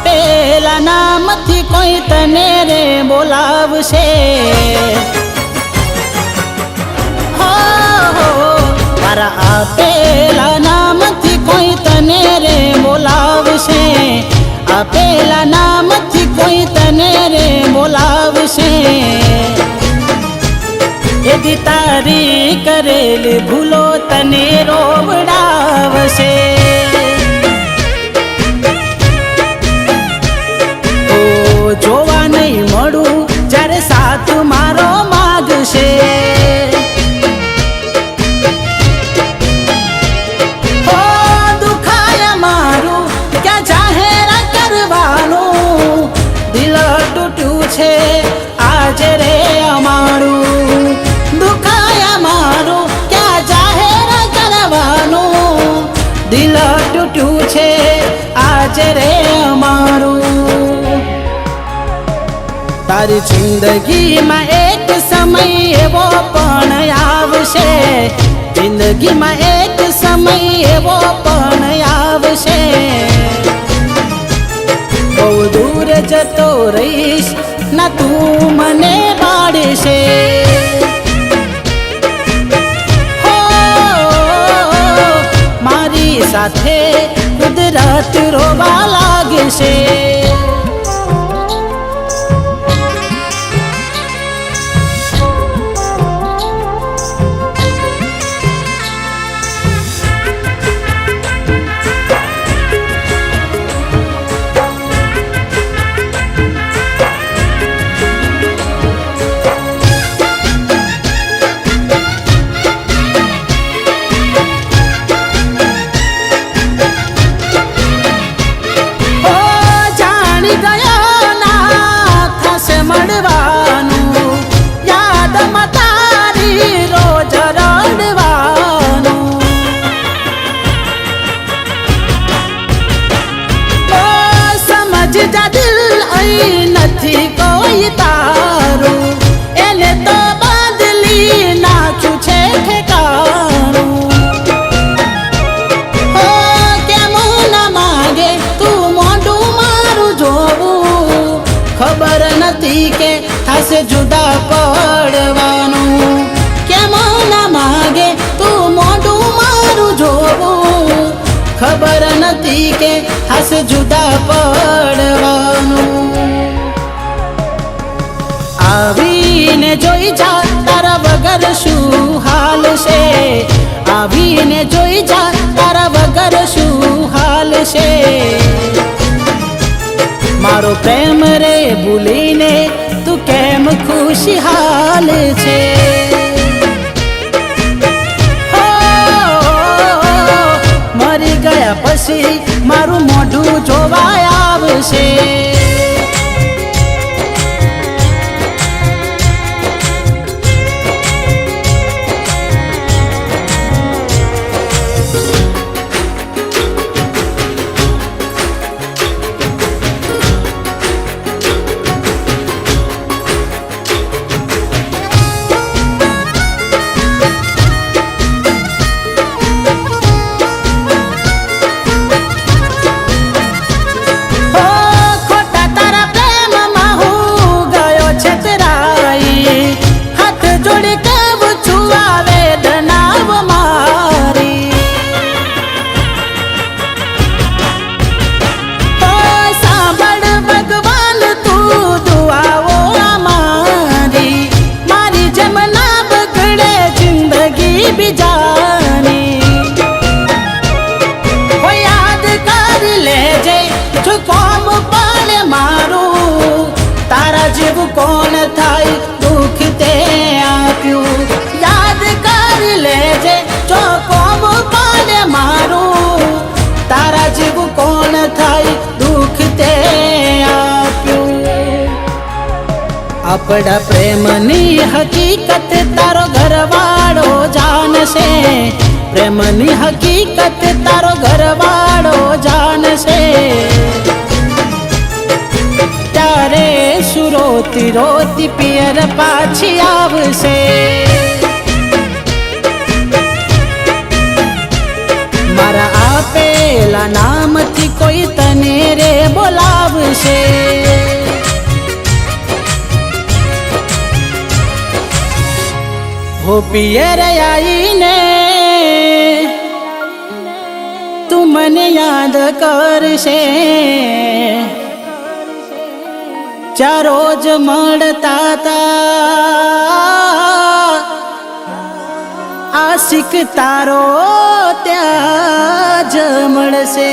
આપેલા નામથી કોઈ તને રે બોલાવશે તારા આપેલા નામથી કોઈ તને રે બોલાવશે આપેલા નામથી કોઈ તને રે બોલાવશે यदि तारी करेली भूलो तने रोवड़ावशे ओ जोवा नहीं मळू जारे साथ मारो मागशे ओ दुखाया मारू क्या जाहेर करवानो दिल टूट्यू छे आज रे अमारू दिल टूट्यू छे आज रे अमारू तारी जिंदगी में एक समय एवो पण आवशे जिंदगी में एक समय एवो पण आवशे बहु दूर जतो रहीश ना तू मने बाड़शे साथे कुदरत रोवा लागशे નથી કોઈ તારું એને તો બદલી નાખ્યું છે ઠેકાણું હો કેમ ના માગે તું મોઢું મારું જોવું ખબર નથી કે થાશે જુદા પડવાનું કેમ ના માગે તું મોઢું મારું જોવું ખબર નથી કે થાશે જુદા પડવાનું आवीने जोई जा तारा वगर शू हाल से आवीने जोई जा तारा वगर शू हाल से मारो प्रेम रे भूलीने तू केम खुशहाल छे हो मरी गया पछी मारू मोढू जोवा आवशे કોણ થાય દુઃખ તે આપ્યું યાદ કરી લેજે જો કોમ પાડે મારું તારા જેવું કોણ થાય દુઃખ તે આપ્યું આપણા પ્રેમની હકીકત તારો ઘરવાળો જાણશે પ્રેમની હકીકત તારો ઘરવાળો જાણશે ત્યારે સુરોતી રોતી પિયર પાછી આવશે મારા આપેલા નામથી કોઈ તને રે બોલાવ પિયર આઈને તું મને યાદ કરશે ચાર રોજ મળતા તા આશિક તારો ત્યાં જ મળશે